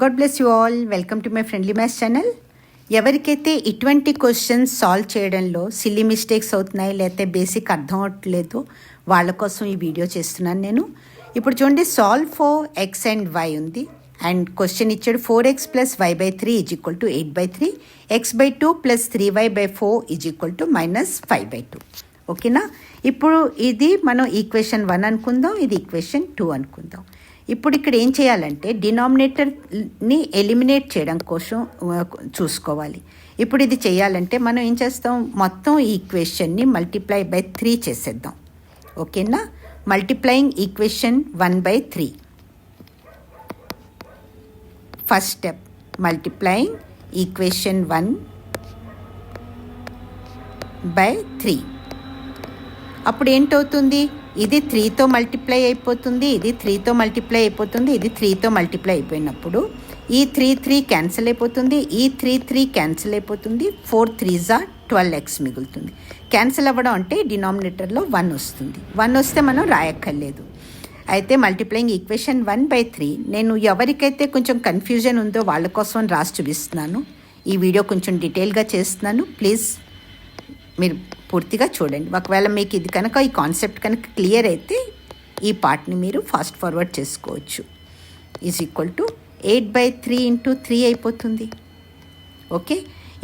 God bless you all. Welcome to my friendly maths channel. ఎవరికైతే ఇటువంటి questions solve చేయడంలో silly mistakes అవుతున్నాయి లేకపోతే బేసిక్ అర్థం అవట్లేదు వాళ్ళ కోసం ఈ వీడియో చేస్తున్నాను నేను. ఇప్పుడు చూడండి, solve for X and Y ఉంది అండ్ క్వశ్చన్ ఇచ్చాడు 4x + y/3 = 8/3, x/2 + 3y/4 = -5/2. ఓకేనా? ఇప్పుడు ఇది మనం ఈక్వేషన్ 1 అనుకుందాం, ఇది ఈక్వేషన్ 2 అనుకుందాం. ఇప్పుడు ఇక్కడ ఏం చేయాలంటే డినామినేటర్ని ఎలిమినేట్ చేయడం కోసం చూసుకోవాలి. ఇప్పుడు ఇది చేయాలంటే మనం ఏం చేస్తాం, మొత్తం ఈ ఈక్వేషన్ని మల్టిప్లై బై 3 చేసేద్దాం. ఓకేనా? Multiplying equation 1/3. First step multiplying equation 1/3. అప్పుడు ఏంటవుతుంది, ఇది 3తో మల్టిప్లై అయిపోతుంది, ఇది 3తో మల్టిప్లై అయిపోతుంది, ఇది 3తో మల్టిప్లై అయిపోయినప్పుడు ఈ 3 క్యాన్సిల్ అయిపోతుంది, ఈ 3 క్యాన్సిల్ అయిపోతుంది, 4 3s are 12x మిగులుతుంది. క్యాన్సిల్ అవ్వడం అంటే డినామినేటర్లో 1 వస్తుంది. 1 వస్తే మనం రాయక్కర్లేదు. అయితే మల్టిప్లయింగ్ ఈక్వేషన్ 1/3 నేను ఎవరికైతే కొంచెం కన్ఫ్యూజన్ ఉందో వాళ్ళ కోసం రాసి చూపిస్తున్నాను. ఈ వీడియో కొంచెం డీటెయిల్గా చేస్తున్నాను, ప్లీజ్ మీరు పూర్తిగా చూడండి. ఒకవేళ మీకు ఇది కనుక ఈ కాన్సెప్ట్ కనుక క్లియర్ అయితే ఈ పార్ట్ని మీరు ఫాస్ట్ ఫార్వర్డ్ చేసుకోవచ్చు. ఈజ్ ఈక్వల్ టు 8/3 × 3 అయిపోతుంది. ఓకే,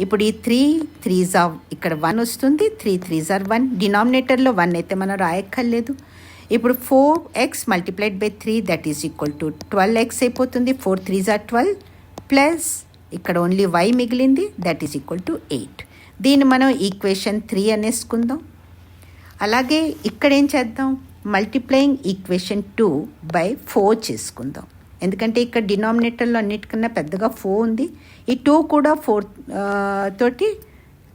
ఇప్పుడు ఈ 3 ఇక్కడ 1 వస్తుంది, 3 3s are 1. డినామినేటర్లో 1 అయితే మనం రాయక్కర్లేదు. ఇప్పుడు 4x × 3 that is equal to 12x అయిపోతుంది. 4 3s are 12 ప్లస్ ఇక్కడ ఓన్లీ y మిగిలింది, దట్ ఈజ్ ఈక్వల్ టు 8. దీన్ని మనం ఈక్వేషన్ 3 అనేసుకుందాం. అలాగే ఇక్కడ ఏం చేద్దాం, మల్టిప్లయింగ్ ఈక్వేషన్ 2/4 చేసుకుందాం. ఎందుకంటే ఇక్కడ డినామినేటర్లో అన్నిటికన్నా పెద్దగా 4 ఉంది. ఈ 2 కూడా 4 తోటి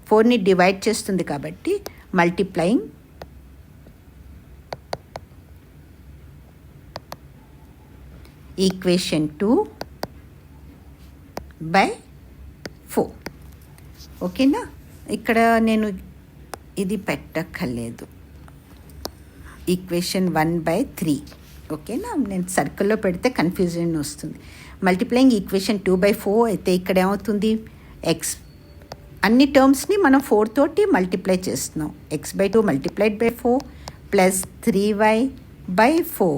4ని డివైడ్ చేస్తుంది కాబట్టి మల్టిప్లయింగ్ ఈక్వేషన్ 2/4. ఓకేనా? ఇక్కడ నేను ఇది పెట్టక్కర్లేదు, ఈక్వేషన్ 1/3. ఓకేనా? నేను సర్కిల్లో పెడితే కన్ఫ్యూజన్ వస్తుంది. మల్టిప్లయింగ్ ఈక్వేషన్ 2/4 అయితే ఇక్కడ ఏమవుతుంది, ఎక్స్ అన్ని టర్మ్స్ని మనం 4 తోటి మల్టిప్లై చేస్తున్నాం. x/2 × 4 plus 3y/4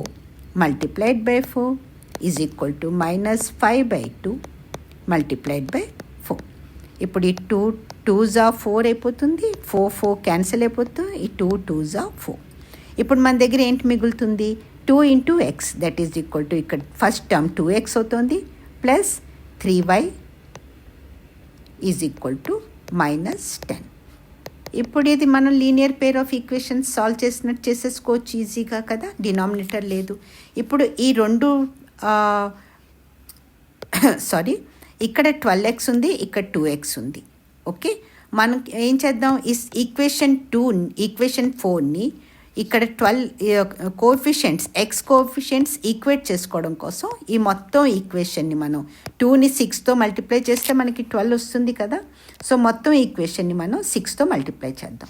× 4 is equal to -5/2 × 4. ఇప్పుడు ఈ 2 2s are 4 అయిపోతుంది, 4 క్యాన్సిల్ అయిపోతుంది, ఈ 2 2s are 4. ఇప్పుడు మన దగ్గర ఏంటి మిగులుతుంది, 2 × x that is equal to ఇక్కడ ఫస్ట్ టర్మ్ 2x అవుతుంది plus 3y is equal to -10. ఇప్పుడు ఇది మనం linear pair of equations solve చేసినట్టు చేసేసుకోవచ్చు ఈజీగా కదా, డినామినేటర్ లేదు. ఇప్పుడు ఈ రెండు ఇక్కడ 12x ఉంది, ఇక్కడ 2x ఉంది. ఓకే, మనం ఏం చేద్దాం, ఈక్వేషన్ 4ని ఇక్కడ 12 కోఎఫిషియంట్స్ ఎక్స్ కోఎఫిషియంట్స్ ఈక్వేట్ చేసుకోవడం కోసం ఈ మొత్తం ఈక్వేషన్ని మనం 2ని 6తో మల్టిప్లై చేస్తే మనకి 12 వస్తుంది కదా. సో మొత్తం ఈక్వేషన్ని మనం 6తో మల్టిప్లై చేద్దాం.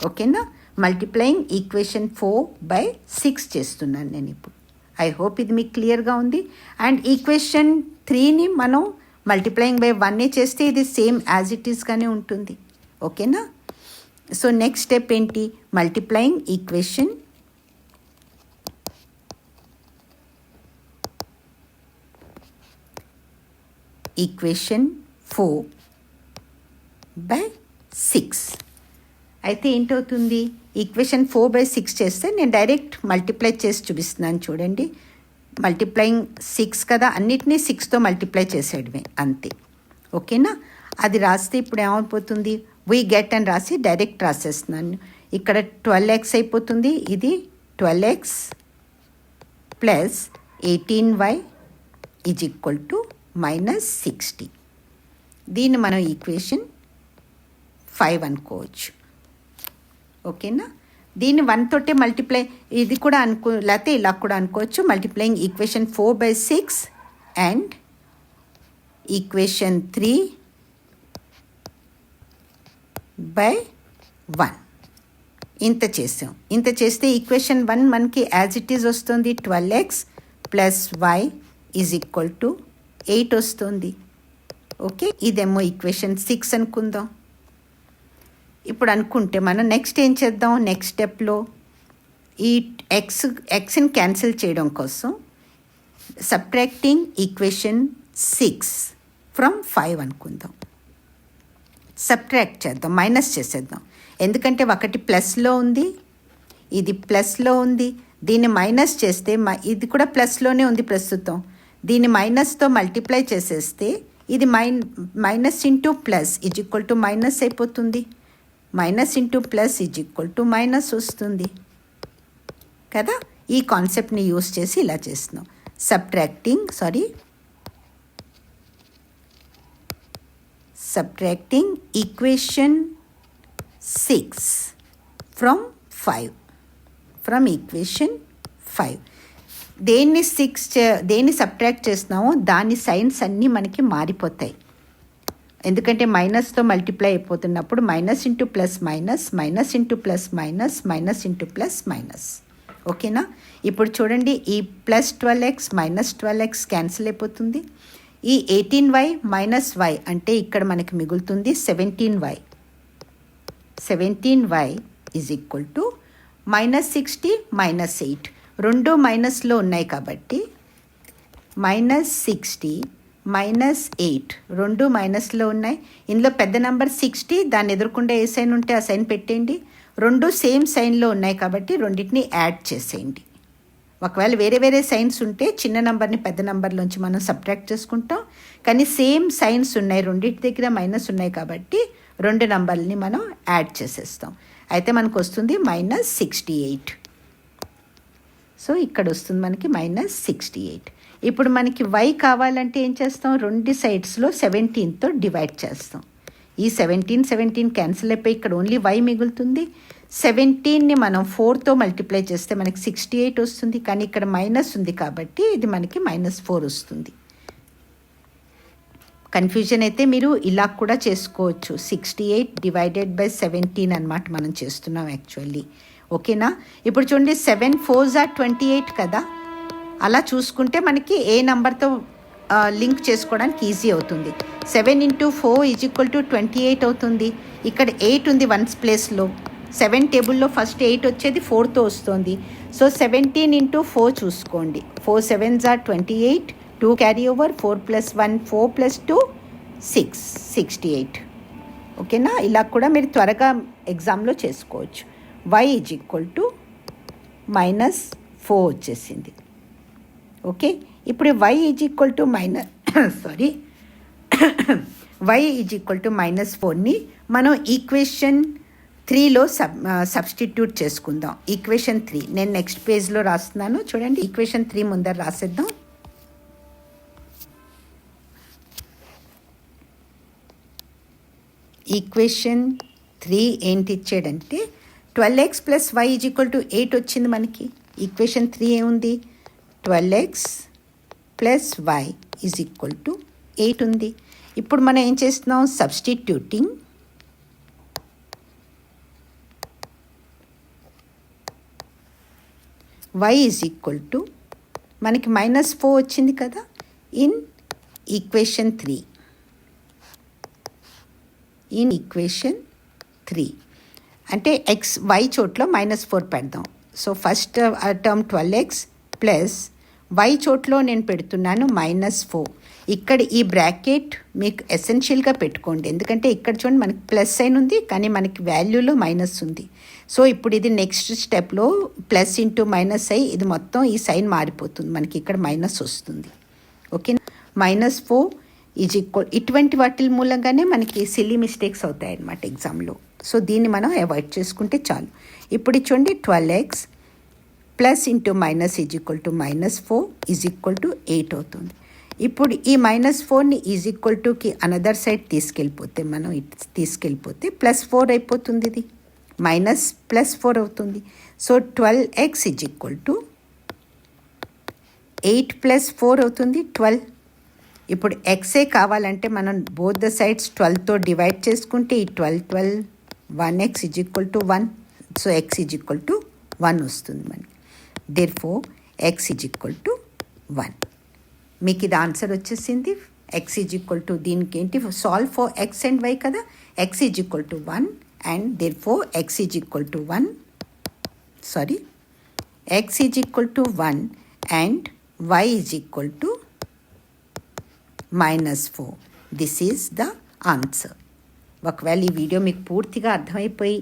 ఓకేనా? మల్టిప్లయింగ్ ఈక్వేషన్ 4/6 చేస్తున్నాను నేను ఇప్పుడు. ఐ హోప్ ఇది మీకు క్లియర్గా ఉంది. అండ్ ఈక్వేషన్ 3ని మనం మల్టిప్లయింగ్ బై 1 చేస్తే ఇది సేమ్ యాజ్ ఇట్ ఈస్గానే ఉంటుంది. ఓకేనా? సో నెక్స్ట్ స్టెప్ ఏంటి, మల్టిప్లయింగ్ ఈక్వేషన్ 4/6 అయితే ఏంటవుతుంది, ఈక్వేషన్ 4/6 చేస్తే నేను డైరెక్ట్ మల్టిప్లై చేసి చూపిస్తున్నాను చూడండి. మల్టిప్లయింగ్ 6 కదా, అన్నిటినీ 6తో మల్టిప్లై చేసేయడమే అంతే. ఓకేనా? అది రాస్తే ఇప్పుడు ఏమైపోతుంది, వీ గెట్ అని రాసి డైరెక్ట్ రాసేస్తున్నాను. ఇక్కడ 12x అయిపోతుంది, ఇది 12x plus 18y is equal to -60. దీన్ని మనం ఈక్వేషన్ 5 అనుకోవచ్చు. ఓకేనా? దీన్ని 1 తోటే మల్టిప్లై, ఇది కూడా లేకపోతే ఇలా కూడా అనుకోవచ్చు. మల్టిప్లయింగ్ ఈక్వేషన్ 4/6 అండ్ ఈక్వేషన్ 3/1 ఇంత చేసాం. ఇంత చేస్తే ఈక్వేషన్ 1 మనకి యాజ్ ఇట్ ఈజ్ వస్తుంది, 12x plus y is equal to 8 వస్తుంది. ఓకే, ఇదేమో ఈక్వేషన్ 6 అనుకుందాం. ఇప్పుడు అనుకుంటే మనం నెక్స్ట్ ఏం చేద్దాం, నెక్స్ట్ స్టెప్లో ఈ ఎక్స్ని క్యాన్సిల్ చేయడం కోసం సబ్ట్రాక్టింగ్ ఈక్వేషన్ 6 ఫ్రమ్ 5 అనుకుందాం. సబ్ట్రాక్ట్ చేద్దాం, మైనస్ చేసేద్దాం. ఎందుకంటే ఒకటి ప్లస్లో ఉంది, ఇది ప్లస్లో ఉంది. దీన్ని మైనస్ చేస్తే ఇది కూడా ప్లస్లోనే ఉంది ప్రస్తుతం. దీన్ని మైనస్తో మల్టిప్లై చేసేస్తే ఇది minus into plus is equal to minus అయిపోతుంది. Minus into plus is equal to minus వస్తుంది కదా. ఈ కాన్సెప్ట్ని యూస్ చేసి ఇలా చేస్తున్నాం. Subtracting equation 6 from equation 5. దేన్ని సబ్ట్రాక్ట్ చేస్తున్నామో దాని సైన్స్ అన్నీ మనకి మారిపోతాయి. ఎందుకంటే మైనస్తో మల్టిప్లై అయిపోతున్నప్పుడు minus into plus minus, minus into plus minus, minus into plus minus. ఓకేనా. ఇప్పుడు చూడండి, ఈ plus 12x minus 12x cancel అయిపోతుంది. ఈ 18y మైనస్ y అంటే ఇక్కడ మనకి మిగులుతుంది 17y. 17y is equal to -60 -8. రెండు మైనస్లో ఉన్నాయి కాబట్టి -60 -8 రెండు మైనస్లో ఉన్నాయి. ఇందులో పెద్ద నెంబర్ 60, దాన్ని ఎదుర్కొంటే ఏ సైన్ ఉంటే ఆ సైన్ పెట్టేయండి. రెండు సేమ్ సైన్లో ఉన్నాయి కాబట్టి రెండింటిని యాడ్ చేసేయండి. ఒకవేళ వేరే వేరే సైన్స్ ఉంటే చిన్న నెంబర్ని పెద్ద నెంబర్లోంచి మనం సబ్ట్రాక్ట్ చేసుకుంటాం. కానీ సేమ్ సైన్స్ ఉన్నాయి, రెండింటి దగ్గర మైనస్ ఉన్నాయి కాబట్టి రెండు నెంబర్ని మనం యాడ్ చేసేస్తాం. అయితే మనకు వస్తుంది -68. సో ఇక్కడ వస్తుంది మనకి -68. ఇప్పుడు మనకి y కావాలంటే ఏం చేస్తాం, రెండు సైడ్స్లో 17తో డివైడ్ చేస్తాం. ఈ 17 క్యాన్సిల్ అయిపోయి ఇక్కడ ఓన్లీ y మిగులుతుంది. 17ని మనం 4తో మల్టిప్లై చేస్తే మనకి 68 వస్తుంది. కానీ ఇక్కడ మైనస్ ఉంది కాబట్టి ఇది మనకి -4 వస్తుంది. కన్ఫ్యూజన్ అయితే మీరు ఇలా కూడా చేసుకోవచ్చు. 68 డివైడెడ్ బై 17 అన్నమాట మనం చేస్తున్నాం యాక్చువల్లీ. ఓకేనా. ఇప్పుడు చూడండి, 7 4s are 28 కదా. అలా చూసుకుంటే మనకి ఏ నెంబర్తో లింక్ చేసుకోవడానికి ఈజీ అవుతుంది. 7 × 4 ఈజ్ ఈక్వల్ టు 28 అవుతుంది. ఇక్కడ 8 ఉంది 1s ప్లేస్లో. 7 టేబుల్లో ఫస్ట్ 8 వచ్చేది 4తో వస్తుంది. సో 17 × 4 చూసుకోండి. 4 7s are 28, 2 క్యారీ ఓవర్, 4 + 1 4 + 2 6 68. ఓకేనా. ఇలా కూడా మీరు త్వరగా ఎగ్జామ్లో చేసుకోవచ్చు. y ఈజ్ ఈక్వల్ టు -4 వచ్చేసింది. ఓకే. ఇప్పుడు y is equal to y is equal to -4ని మనం ఈక్వేషన్ 3లో సబ్స్టిట్యూట్ చేసుకుందాం. ఈక్వేషన్ 3 నేను నెక్స్ట్ పేజ్లో రాస్తున్నాను. చూడండి, ఈక్వేషన్ 3 ముందర రాసేద్దాం. ఈక్వేషన్ 3 ఏంటి ఇచ్చాడంటే 12x + y is equal to 8 వచ్చింది మనకి. ఈక్వేషన్ 3 ఏముంది, 12x + y is equal to 8 ఉంది. ఇప్పుడు మనం ఏం చేస్తున్నాం, substituting y is equal to మనకి -4 వచ్చింది కదా ఇన్ ఈక్వేషన్ 3. ఇన్ ఈక్వేషన్ 3 అంటే y చోట్లో -4 పెడదాం. So first term 12x plus y చోట్లో నేను పెడుతున్నాను -4. ఇక్కడ ఈ బ్రాకెట్ మీకు ఎసెన్షియల్గా పెట్టుకోండి, ఎందుకంటే ఇక్కడ చూడండి మనకి ప్లస్ సైన్ ఉంది కానీ మనకి వాల్యూలో మైనస్ ఉంది. సో ఇప్పుడు ఇది నెక్స్ట్ స్టెప్లో ప్లస్ ఇంటూ మైనస్ అయ్యి ఇది మొత్తం ఈ సైన్ మారిపోతుంది, మనకి ఇక్కడ మైనస్ వస్తుంది. ఓకే, -4 ఈజ్ ఈక్వల్ ఇటువంటి వాటి మూలంగానే మనకి సిల్లీ మిస్టేక్స్ అవుతాయి అన్నమాట ఎగ్జామ్లో. సో దీన్ని మనం అవాయిడ్ చేసుకుంటే చాలు. ఇప్పుడు చూడండి 12x plus into minus is equal to -4 is equal to 8 అవుతుంది. ఇప్పుడు ఈ -4ని is equal to another side తీసుకెళ్ళిపోతే మనం తీసుకెళ్ళిపోతే +4 అయిపోతుంది, ఇది -+4 అవుతుంది. So 12x is equal to 8 + 4 అవుతుంది 12. ఇప్పుడు ఎక్సే కావాలంటే మనం బోత్ ద సైడ్స్ 12తో డివైడ్ చేసుకుంటే ఈ 12 1x is equal to 1. So x is equal to 1 వస్తుంది మనకి. Therefore x is equal to 1. మీకు ఇది ఆన్సర్ వచ్చేసింది. ఎక్స్ ఈజ్ ఈక్వల్ టు దీనికి ఏంటి solve for X and y కదా. X is equal to 1 and therefore x is equal to 1 x is equal to 1 and y is equal to -4. This is the answer. ఒకవేళ ఈ video మీకు పూర్తిగా అర్థమైపోయి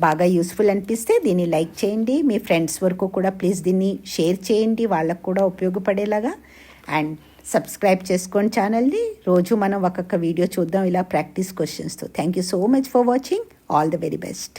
బాగా useful అనిపిస్తే దీన్ని like చేయండి. మీ ఫ్రెండ్స్ వరకు కూడా ప్లీజ్ దీన్ని షేర్ చేయండి, వాళ్ళకు కూడా ఉపయోగపడేలాగా. అండ్ సబ్స్క్రైబ్ చేసుకోండి ఛానల్ని. రోజు మనం ఒక్కొక్క వీడియో చూద్దాం ఇలా ప్రాక్టీస్ క్వశ్చన్స్తో. Thank you so much for watching. All the very best.